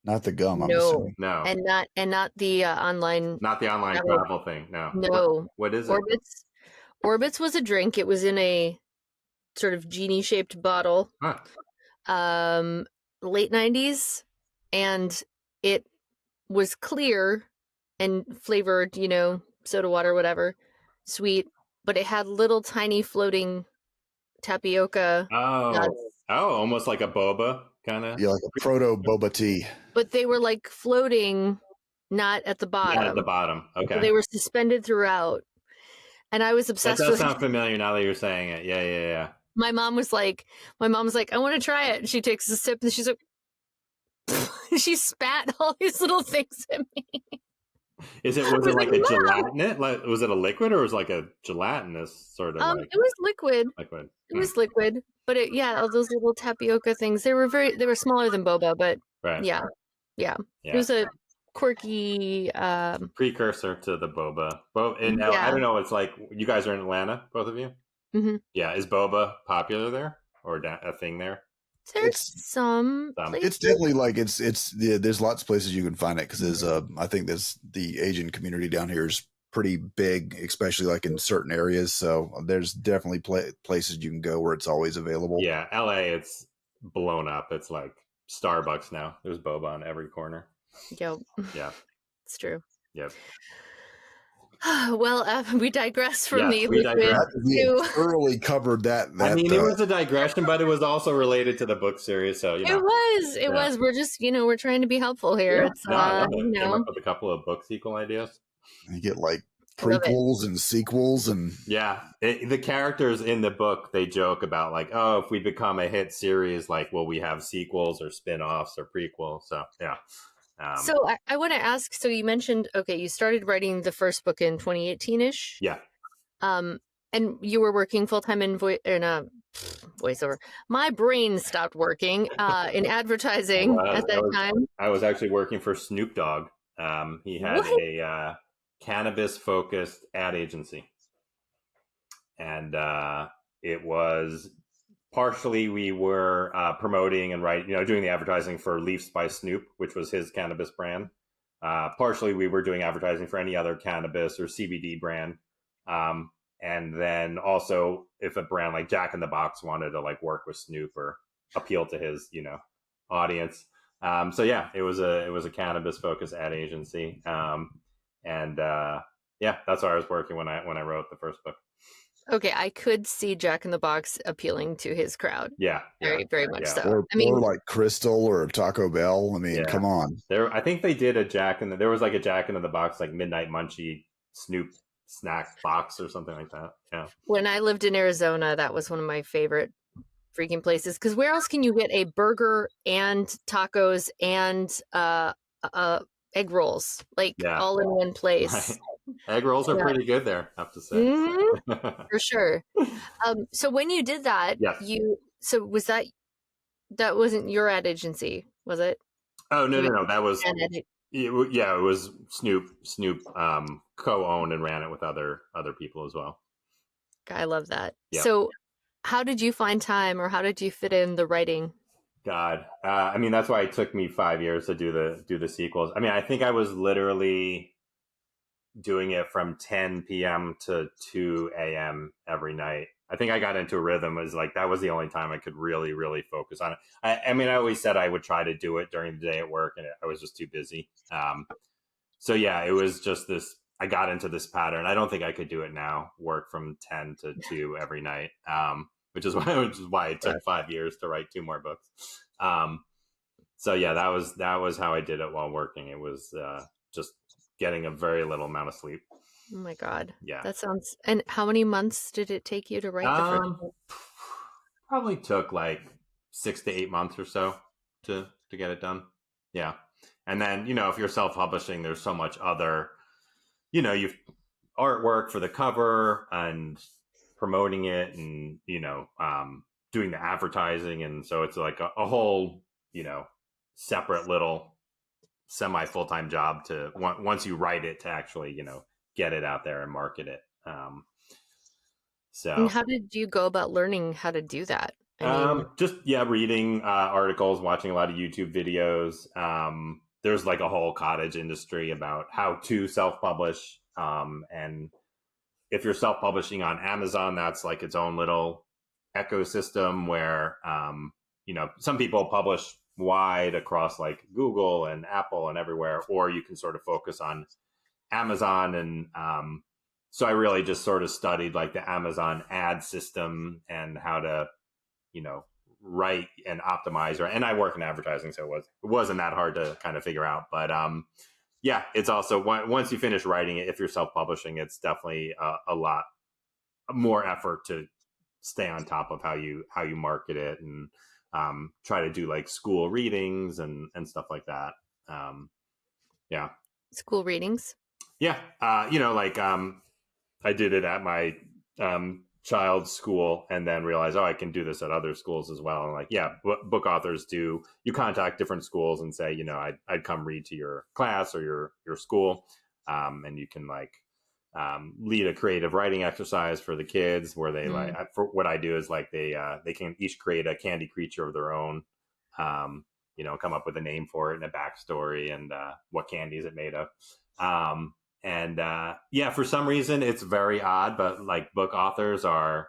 Not the gum. I'm no, assuming. No, and not the online. Not the online travel thing. No. No. What is it? Orbits was a drink. It was in a sort of genie-shaped bottle. Huh. Late 90s, and it was clear and flavored, soda water, whatever, sweet, but it had little tiny floating tapioca nuts. Almost like a boba kind of. Yeah, like a proto boba tea. But they were like floating, not at the bottom. Not at the bottom. Okay. So they were suspended throughout, and I was obsessed with. That does sound familiar now that you're saying it. Yeah. My mom was like, I want to try it. And she takes a sip and she's like, she spat all these little things at me. Was it like a gelatinous? Was it a liquid or was it like a gelatinous sort of? It was liquid. Liquid. It was liquid, but all those little tapioca things. They were smaller than boba, but right. Yeah. It was a quirky precursor to the boba. I don't know. It's like you guys are in Atlanta, both of you. Mm-hmm. Yeah, is boba popular there or a thing there? There's some places. It's definitely like there's lots of places you can find it because there's I think there's the Asian community down here is pretty big, especially like in certain areas. So there's definitely places you can go where it's always available. Yeah, LA, it's blown up. It's like Starbucks now. There's boba on every corner. Yep. Yeah, it's true. Yep. Well, we digress from Yes, we digress. We thoroughly covered that. I mean, it was a digression, but it was also related to the book series. So, It was. We're just, we're trying to be helpful here. Yeah. It's, I love it. Came up with a couple of book sequel ideas. You get like prequels and sequels and the characters in the book, they joke about like, oh, if we become a hit series, like, will we have sequels or spin-offs or prequels? So so I want to ask, so you mentioned, okay, you started writing the first book in 2018-ish. And you were working full-time in voiceover. My brain stopped working in advertising at that time. I was actually working for Snoop Dogg. He had a cannabis-focused ad agency, and it was partially we were promoting and doing the advertising for Leafs by Snoop, which was his cannabis brand. Partially we were doing advertising for any other cannabis or CBD brand. And then also if a brand like Jack in the Box wanted to like work with Snoop or appeal to his, audience. It was a cannabis focused ad agency. That's where I was working when I wrote the first book. Okay, I could see Jack in the Box appealing to his crowd. Very, very much so. Or like Crystal or Taco Bell. I mean, come on. I think they did there was like a Jack in the Box, like Midnight Munchie Snoop snack box or something like that. Yeah. When I lived in Arizona, that was one of my favorite freaking places. Because where else can you get a burger and tacos and egg rolls, all in one place? Right. Egg rolls are pretty good there, I have to say. Mm-hmm. For sure. So when you did that, was that wasn't your ad agency, was it? Oh, no. That was, it was Snoop. Snoop co-owned and ran it with other people as well. I love that. Yeah. So how did you find time, or how did you fit in the writing? God. I mean, that's why it took me 5 years to do the sequels. I mean, I think I was literally doing it from 10 p.m. to 2 a.m. every night. I think I got into a rhythm. It was like, that was the only time I could really, really focus on it. I mean, I always said I would try to do it during the day at work, and I was just too busy. It was just this, I got into this pattern. I don't think I could do it now, work from 10 to 2 every night, which is why it took 5 years to write 2 more books. That was how I did it while working. It was just getting a very little amount of sleep. Oh my God. Yeah. That sounds, and how many months did it take you to write the first book? Probably took like 6 to 8 months or so to get it done. Yeah. And then, if you're self-publishing, there's so much other, you've artwork for the cover and promoting it and, doing the advertising. And so it's like a whole, separate little semi full-time job to once you write it to actually, get it out there and market it. And how did you go about learning how to do that? Reading articles, watching a lot of YouTube videos. There's like a whole cottage industry about how to self-publish. And if you're self-publishing on Amazon, that's like its own little ecosystem where, some people publish wide across like Google and Apple and everywhere, or you can sort of focus on Amazon. And so I really just sort of studied like the Amazon ad system and how to, write and optimize. And I work in advertising, so it wasn't that hard to kind of figure out. But it's also once you finish writing it, if you're self-publishing, it's definitely a lot more effort to stay on top of how you market it and try to do like school readings and stuff like that. School readings. Yeah. I did it at my child's school and then realized, I can do this at other schools as well. And like, book authors do, you contact different schools and say, I'd come read to your class or your school. And you can like lead a creative writing exercise for the kids where they for what I do is like they can each create a candy creature of their own, come up with a name for it and a backstory and what candies it made of. For some reason it's very odd, but like book authors are,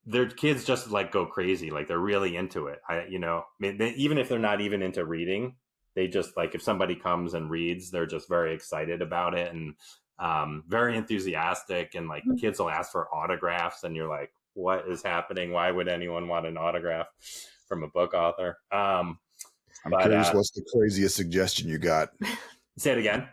their kids just like go crazy. Like they're really into it. Even if they're not even into reading, they just like, if somebody comes and reads, they're just very excited about it and very enthusiastic, and like kids will ask for autographs and you're like, what is happening? Why would anyone want an autograph from a book author? I'm curious, what's the craziest suggestion you got? Say it again.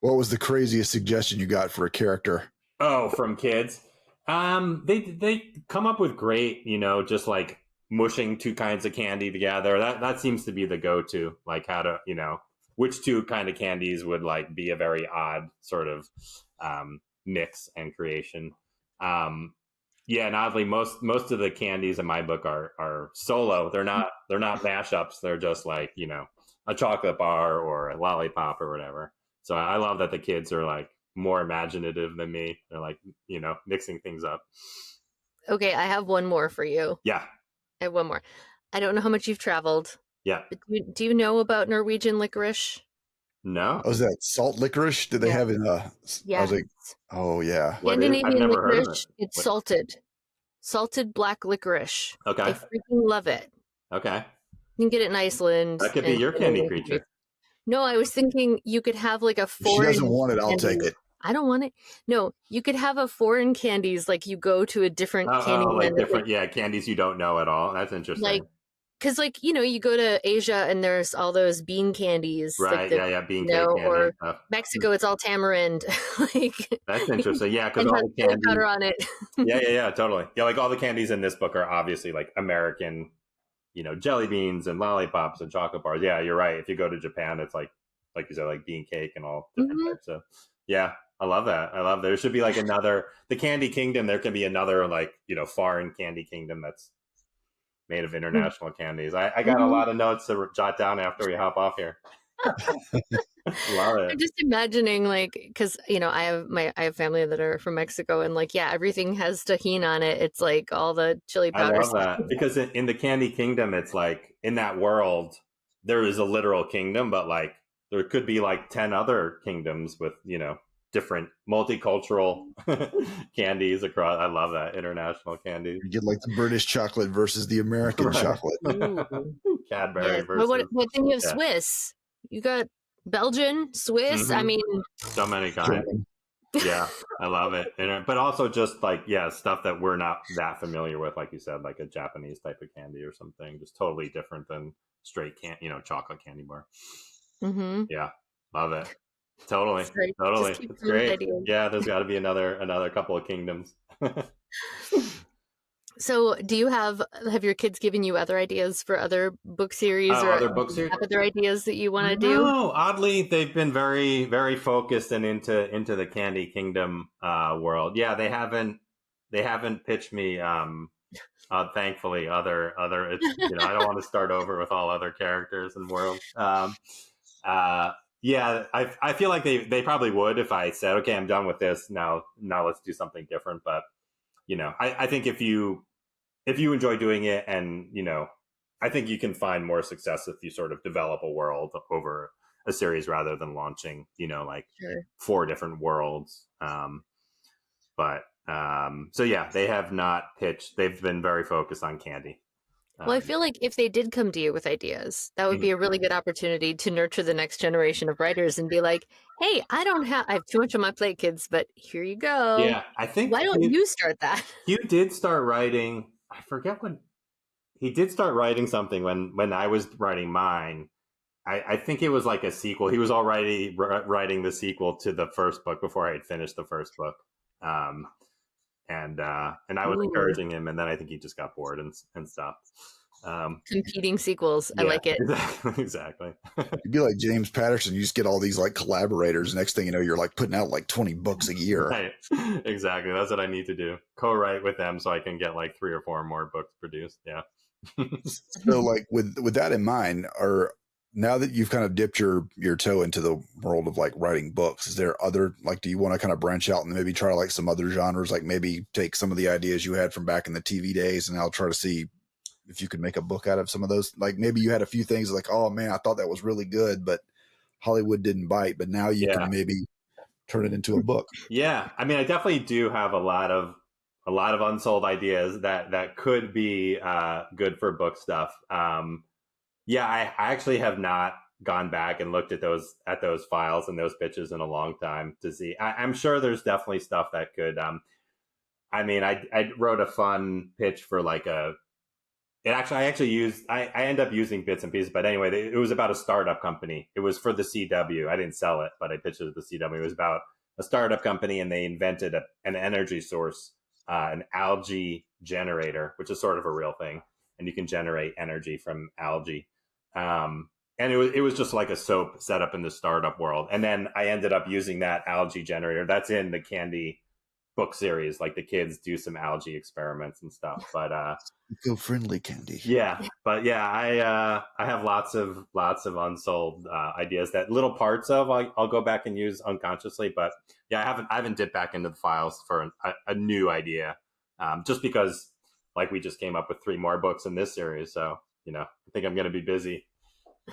What was the craziest suggestion you got for a character? Oh, from kids? They come up with great, just like mushing two kinds of candy together. That seems to be the go-to, like how to, which two kind of candies would like be a very odd sort of mix and creation. Yeah, and oddly, most of the candies in my book are solo. They're not mashups. They're just like, a chocolate bar or a lollipop or whatever. So I love that the kids are like more imaginative than me. They're like, mixing things up. Okay, I have one more for you. Yeah. I have one more. I don't know how much you've traveled. Yeah. But do you know about Norwegian licorice? No. Oh, is that salt licorice? Did they have in Yeah. I was like, oh yeah. Scandinavian licorice. It's salted black licorice. Okay. I freaking love it. Okay. You can get it in Iceland. That could be your candy creature. No, I was thinking you could have like a foreign. If she doesn't want it, I'll take it. I don't want it. No, you could have a foreign candies, like you go to a different candy like different, candies you don't know at all. That's interesting. Like, because you go to Asia and there's all those bean candies. Right, like bean cake candy or and stuff. Mexico, it's all tamarind. That's interesting. Yeah, because all the candies powder on it. yeah, totally. Yeah, like all the candies in this book are obviously like American, jelly beans and lollipops and chocolate bars. Yeah, you're right. If you go to Japan, it's like you said, like bean cake and all different types of. Yeah, I love that. There should be like the Kandy Kingdom. There can be another like, foreign candy kingdom that's made of international candies. I got a lot of notes to jot down after we hop off here. Love it. I'm just imagining because I have family that are from Mexico, and everything has tahini on it. It's like all the chili powder. I love that because in the Kandy Kingdom, it's like in that world there is a literal kingdom, but like there could be like 10 other kingdoms with different multicultural candies across. I love that, international candies. You get like the British chocolate versus the American chocolate. Cadbury versus. But then you have Swiss. You got Belgian, Swiss. I mean, so many kinds. Yeah, I love it. But also just like stuff that we're not that familiar with, like you said, like a Japanese type of candy or something, just totally different than straight chocolate candy bar. Yeah, love it. Totally. It's great. Ideas. Yeah, there's got to be another couple of kingdoms. So, do you have your kids given you other ideas for other book series or other book series? Other ideas that you want to do? No, oddly, they've been very, very focused and into the Kandy Kingdom world. Yeah, they haven't pitched me. Thankfully, other. It's, I don't want to start over with all other characters and worlds. Yeah, I feel like they probably would if I said, okay, I'm done with this. Now let's do something different. But, I think if you enjoy doing it and, I think you can find more success if you sort of develop a world over a series rather than launching, Sure. 4 different worlds. So yeah, they have not pitched. They've been very focused on Kandy. Well, I feel like if they did come to you with ideas, that would be a really good opportunity to nurture the next generation of writers and be like, hey, I have too much on my plate, kids, but here you go. Yeah, I think. Why don't you start that? You did start writing. I forget when he did start writing something when I was writing mine. I think it was like a sequel. He was already writing the sequel to the first book before I had finished the first book. And I was encouraging him, and then I think he just got bored and stopped. Competing sequels. I like it. Exactly. You'd be like James Patterson. You just get all these like collaborators. Next thing you know, you're like putting out like 20 books a year. Right. Exactly. That's what I need to do. Co-write with them so I can get like 3 or 4 more books produced. Yeah. So like with that in mind, now that you've kind of dipped your toe into the world of like writing books, is there other, like, do you want to kind of branch out and maybe try like some other genres, like maybe take some of the ideas you had from back in the TV days and I'll try to see if you could make a book out of some of those? Like maybe you had a few things like, oh man, I thought that was really good, but Hollywood didn't bite, but now you can maybe turn it into a book. Yeah. I mean, I definitely do have a lot of unsold ideas that could be good for book stuff. Yeah, I actually have not gone back and looked at those files and those pitches in a long time to see. I'm sure there's definitely stuff that could. I mean, I wrote a fun pitch for like I end up using bits and pieces, but anyway, it was about a startup company. It was for the CW. I didn't sell it, but I pitched it to the CW. It was about a startup company, and they invented an energy source, an algae generator, which is sort of a real thing, and you can generate energy from algae. And it was just like a soap set up in the startup world. And then I ended up using that algae generator. That's in the Kandy book series. Like the kids do some algae experiments and stuff. But eco-friendly candy. Yeah, but yeah, I have lots of unsold ideas that little parts of I'll go back and use unconsciously. But yeah, I haven't dipped back into the files for a new idea, just because like we just came up with 3 more books in this series. So I think I'm going to be busy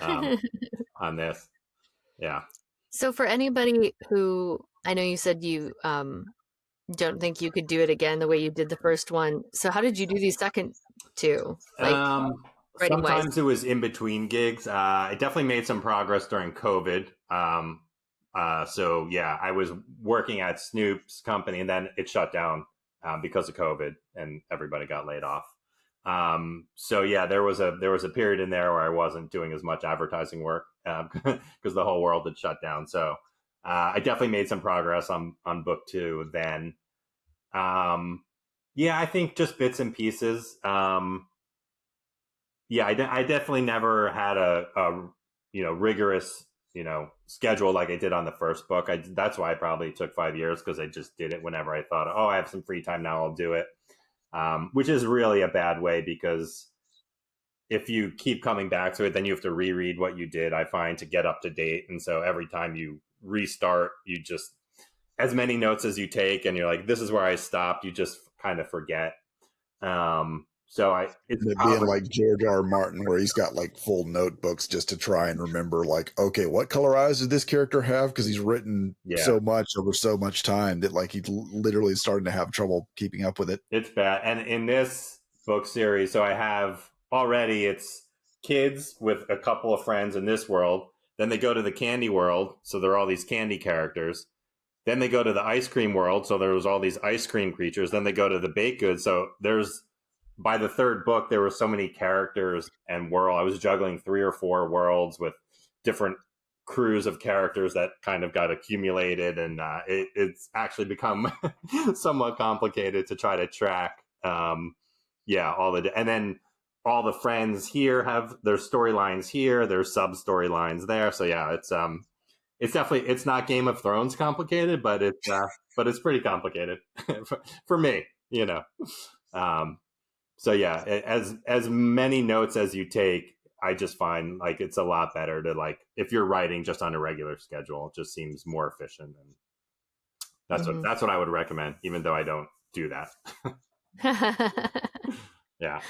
on this. Yeah. So for anybody who, I know you said you don't think you could do it again the way you did the first one. So how did you do these second 2? Like, sometimes it was in between gigs. I definitely made some progress during COVID. So yeah, I was working at Snoop's company, and then it shut down because of COVID, and everybody got laid off. So yeah, there was a period in there where I wasn't doing as much advertising work because the whole world had shut down. So I definitely made some progress on book 2 then. Yeah, I think just bits and pieces. Yeah, I definitely never had a rigorous schedule like I did on the first book. That's why it probably took 5 years, because I just did it whenever I thought, I have some free time now, I'll do it. Which is really a bad way, because if you keep coming back to it, then you have to reread what you did, I find, to get up to date. And so every time you restart, you just, as many notes as you take, and you're like, this is where I stopped, you just kind of forget. It's being like George R. Martin, where he's got like full notebooks just to try and remember, like, okay, what color eyes did this character have? Because he's written so much over so much time that like he's literally starting to have trouble keeping up with it. It's bad. And in this book series, so I have already, it's kids with a couple of friends in this world. Then they go to the candy world, so there are all these candy characters. Then they go to the ice cream world, so there was all these ice cream creatures. Then they go to the baked goods. So by the third book, there were so many characters and world. I was juggling 3 or 4 worlds with different crews of characters that kind of got accumulated, and it's actually become somewhat complicated to try to track. And then all the friends here have their storylines here, their sub storylines there. So yeah, it's definitely, it's not Game of Thrones complicated, but it's pretty complicated for me, So yeah, as many notes as you take, I just find like it's a lot better to, like, if you're writing just on a regular schedule, it just seems more efficient, and that's what I would recommend, even though I don't do that. Yeah.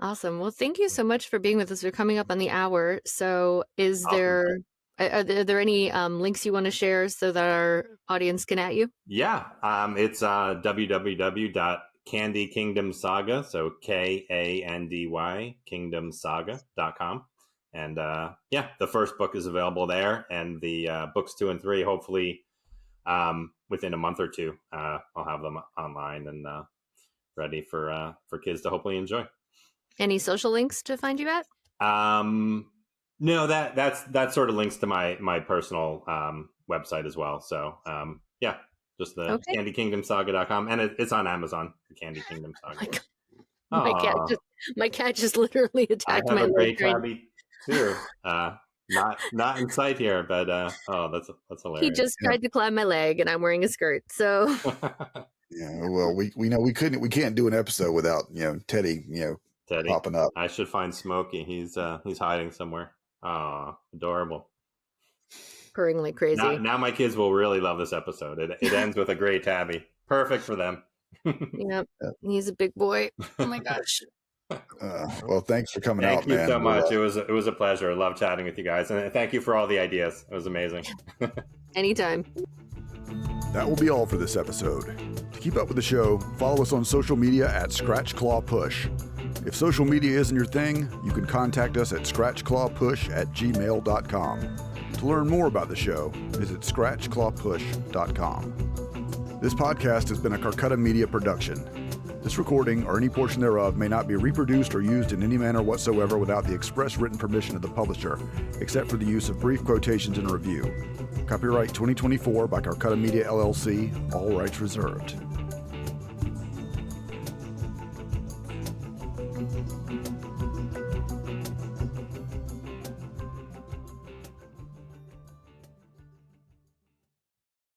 Awesome. Well, thank you so much for being with us. We're coming up on the hour. So are there any links you want to share so that our audience can at you? Yeah. It's www.Kandy Kingdom Saga. So KANDY kingdomsaga.com. And the first book is available there, and the books 2 and 3, hopefully within a month or 2, I'll have them online and ready for kids to hopefully enjoy. Any social links to find you at? No, that sort of links to my personal website as well. So just the CandyKingdomSaga.com, and it's on Amazon. The Kandy Kingdom Saga. My cat just literally attacked my leg. I have a great tabby too. Not in sight here, but that's hilarious. He just tried to climb my leg, and I'm wearing a skirt. So yeah, well, we know we can't do an episode without Teddy popping up. I should find Smokey. He's hiding somewhere. Oh, adorable. Purring like crazy. Now my kids will really love this episode. It ends with a gray tabby. Perfect for them. Yep. He's a big boy. Oh my gosh. Well, thanks for coming out, man. Thank you so much. It was a pleasure. I love chatting with you guys, and thank you for all the ideas. It was amazing. Anytime. That will be all for this episode. To keep up with the show, follow us on social media at Scratch Claw Push. If social media isn't your thing, you can contact us at scratchclawpush@gmail.com. To learn more about the show, visit scratchclawpush.com. This podcast has been a Carcutta Media production. This recording, or any portion thereof, may not be reproduced or used in any manner whatsoever without the express written permission of the publisher, except for the use of brief quotations in a review. Copyright 2024 by Carcutta Media, LLC, all rights reserved.